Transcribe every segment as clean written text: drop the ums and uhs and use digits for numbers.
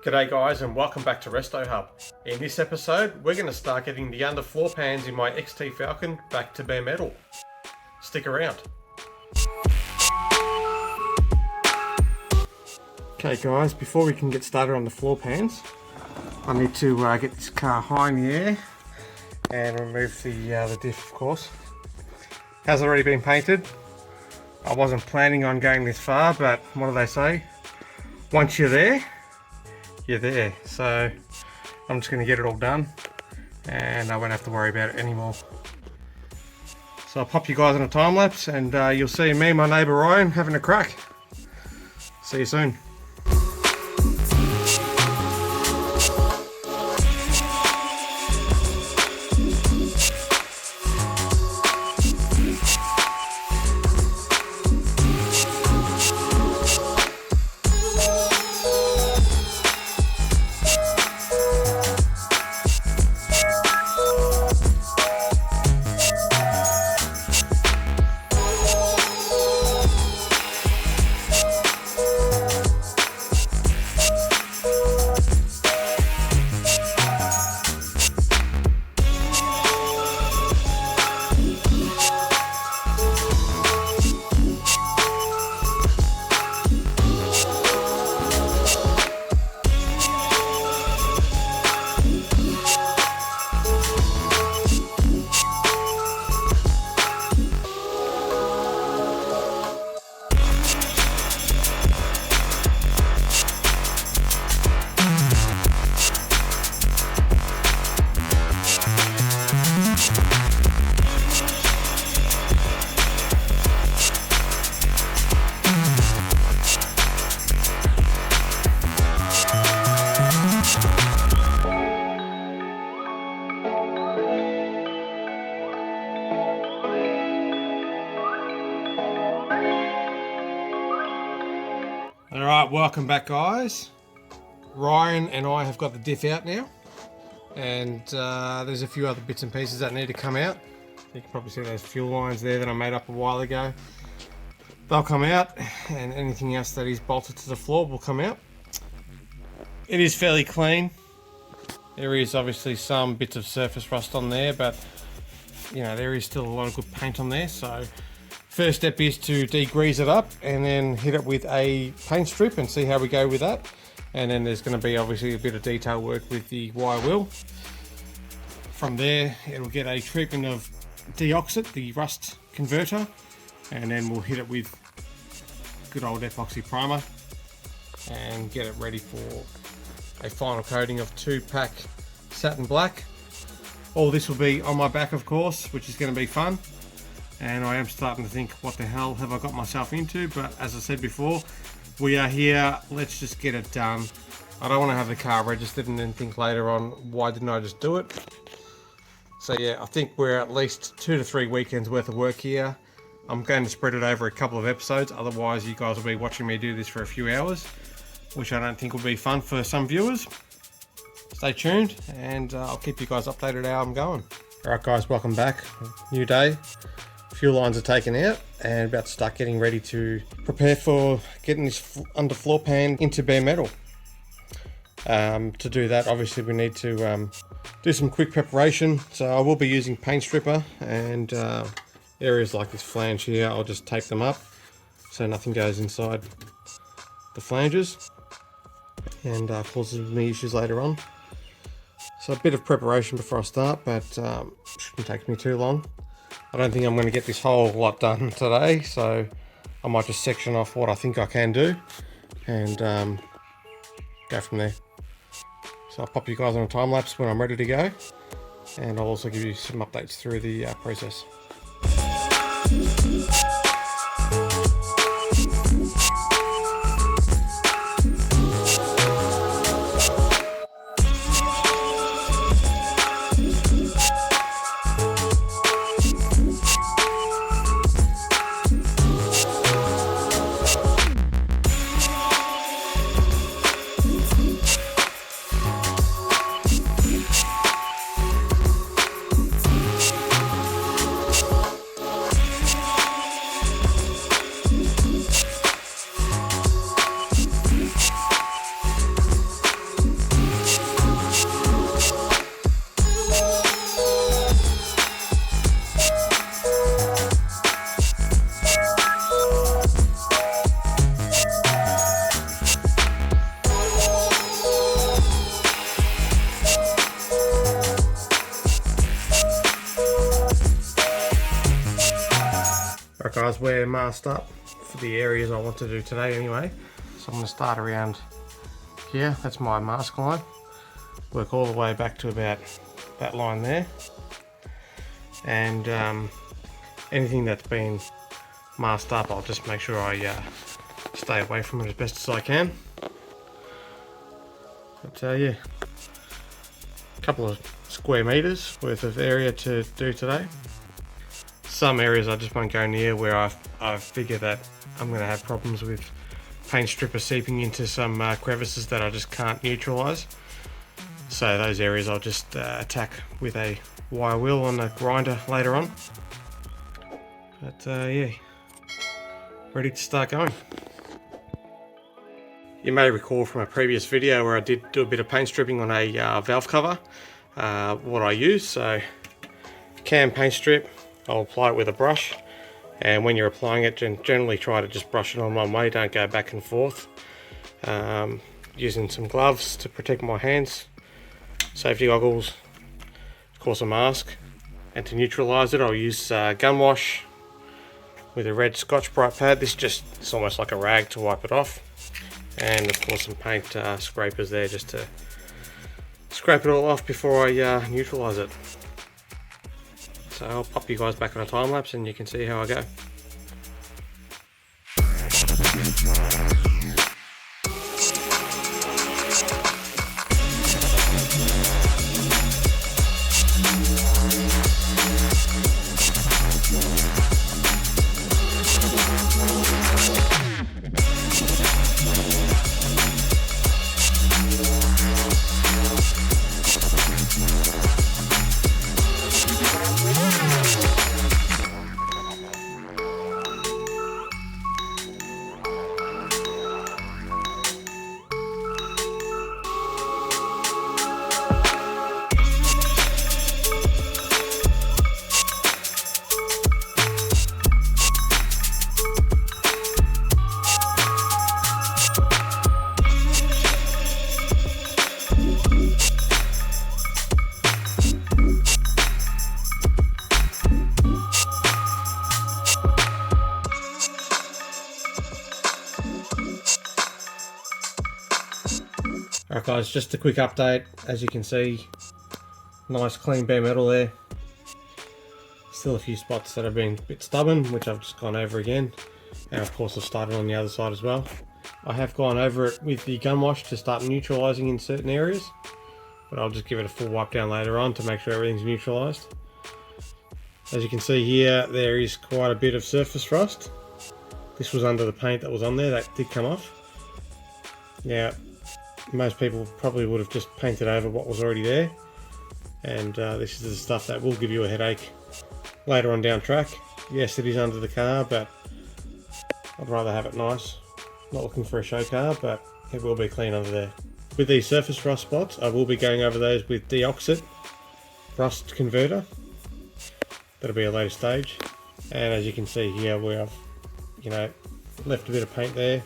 G'day guys and welcome back to RestoHub. In this episode we're going to start getting the underfloor pans in my XT Falcon back to bare metal. Stick around. Okay guys, before we can get started on the floor pans, I need to get this car high in the air and remove the diff, of course. Has already been painted. I wasn't planning on going this far, but what do they say? Once you're there, you're there. So I'm just going to get it all done and I won't have to worry about it anymore. So I'll pop you guys on a time lapse and you'll see me and my neighbour Ryan having a crack. See you soon. Alright, welcome back guys. Ryan and I have got the diff out now and there's a few other bits and pieces that need to come out. You can probably see those fuel lines there that I made up a while ago. They'll come out and anything else that is bolted to the floor will come out. It is fairly clean. There is obviously some bits of surface rust on there, but you know, there is still a lot of good paint on there. So first step is to degrease it up and then hit it with a paint strip and see how we go with that. And then there's going to be obviously a bit of detail work with the wire wheel. From there it'll get a treatment of deoxit, the rust converter, and then we'll hit it with good old epoxy primer and get it ready for a final coating of 2-pack satin black. All this will be on my back of course, which is going to be fun. And I am starting to think, what the hell have I got myself into? But as I said before, we are here, let's just get it done. I don't want to have the car registered and then think later on, why didn't I just do it? So yeah, I think we're at least 2 to 3 weekends worth of work here. I'm going to spread it over a couple of episodes, otherwise you guys will be watching me do this for a few hours, which I don't think will be fun for some viewers. Stay tuned and I'll keep you guys updated how I'm going. Alright guys, welcome back. New day. Fuel lines are taken out and about to start getting ready to prepare for getting this underfloor pan into bare metal. To do that, obviously we need to do some quick preparation. So I will be using paint stripper and areas like this flange here, I'll just tape them up so nothing goes inside the flanges and causes me issues later on. So a bit of preparation before I start, but shouldn't take me too long. I don't think I'm going to get this whole lot done today, so I might just section off what I think I can do and go from there. So I'll pop you guys on a time lapse when I'm ready to go, and I'll also give you some updates through the process. Alright guys, we're masked up for the areas I want to do today anyway. So I'm going to start around here, that's my mask line. Work all the way back to about that line there. And anything that's been masked up, I'll just make sure I stay away from it as best as I can. But yeah, a couple of square meters worth of area to do today. Some areas I just won't go near where I figure that I'm going to have problems with paint stripper seeping into some crevices that I just can't neutralise. So those areas I'll just attack with a wire wheel on a grinder later on. But yeah, ready to start going. You may recall from a previous video where I did do a bit of paint stripping on a valve cover, what I use. So can paint strip, I'll apply it with a brush, and when you're applying it, generally try to just brush it on one way, don't go back and forth. Using some gloves to protect my hands, safety goggles, of course a mask, and to neutralise it I'll use gun wash with a red Scotch-Brite pad. It's almost like a rag to wipe it off, and of course some paint scrapers there just to scrape it all off before I neutralise it. So I'll pop you guys back on a time lapse and you can see how I go. Alright guys, just a quick update. As you can see, nice clean bare metal there. Still a few spots that have been a bit stubborn, which I've just gone over again. And of course I've started on the other side as well. I have gone over it with the gun wash to start neutralising in certain areas, but I'll just give it a full wipe down later on to make sure everything's neutralised. As you can see here, there is quite a bit of surface rust. This was under the paint that was on there, that did come off. Now, most people probably would have just painted over what was already there, and this is the stuff that will give you a headache later on down track. Yes, it is under the car, but I'd rather have it nice. Not looking for a show car, but it will be clean under there. With these surface rust spots, I will be going over those with deoxit rust converter. That'll be a later stage. And as you can see here, where I've left a bit of paint there.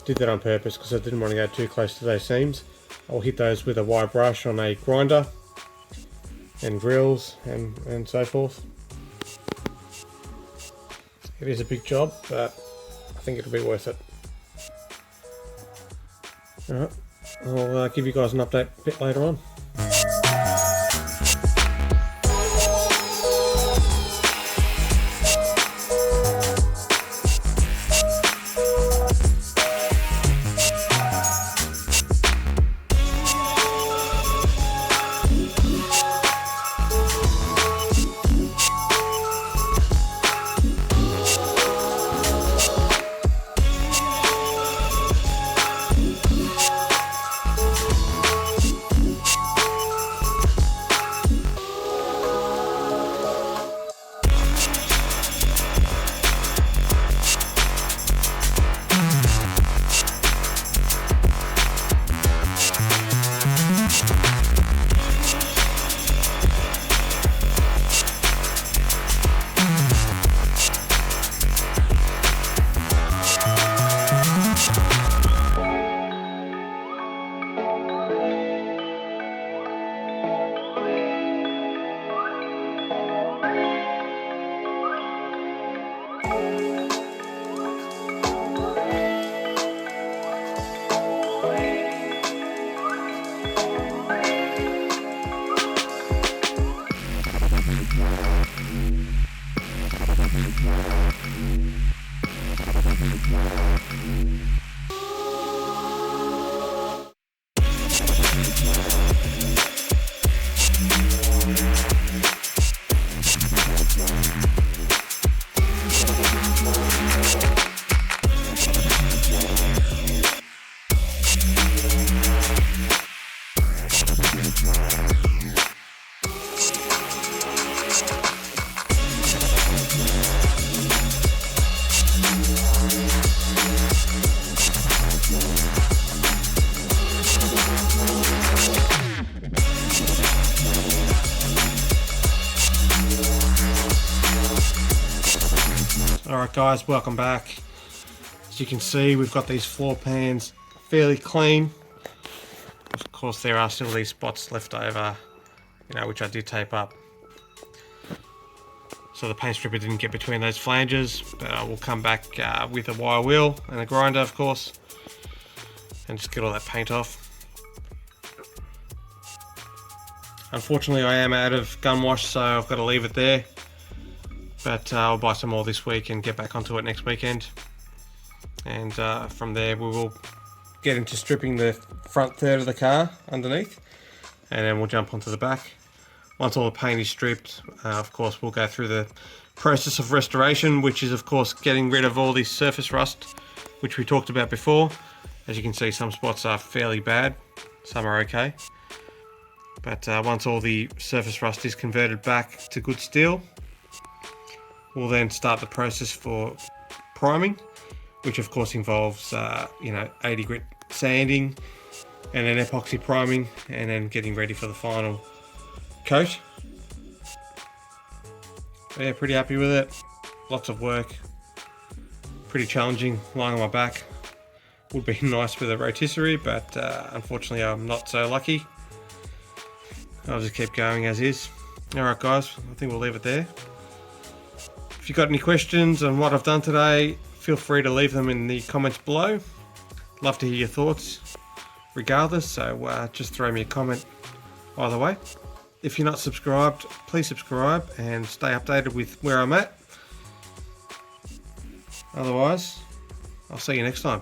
Did that on purpose because I didn't want to go too close to those seams. I'll hit those with a wire brush on a grinder and drills and so forth. It is a big job, but I think it'll be worth it. Alright, I'll give you guys an update a bit later on. Alright guys, welcome back. As you can see, we've got these floor pans fairly clean. Of course there are still these spots left over, which I did tape up. So the paint stripper didn't get between those flanges, but I will come back with a wire wheel and a grinder, of course, and just get all that paint off. Unfortunately I am out of gun wash, so I've got to leave it there. But I'll buy some more this week and get back onto it next weekend. And from there we will get into stripping the front third of the car underneath. And then we'll jump onto the back. Once all the paint is stripped, of course we'll go through the process of restoration, which is of course getting rid of all this surface rust, which we talked about before. As you can see, some spots are fairly bad, some are okay. But once all the surface rust is converted back to good steel, we'll then start the process for priming, which of course involves 80 grit sanding and then epoxy priming, and then getting ready for the final coat. But yeah, pretty happy with it. Lots of work, pretty challenging lying on my back. Would be nice with a rotisserie, but unfortunately I'm not so lucky. I'll just keep going as is. Alright guys, I think we'll leave it there. If you've got any questions on what I've done today, feel free to leave them in the comments below. Love to hear your thoughts regardless, so just throw me a comment either way. If you're not subscribed, please subscribe and stay updated with where I'm at. Otherwise, I'll see you next time.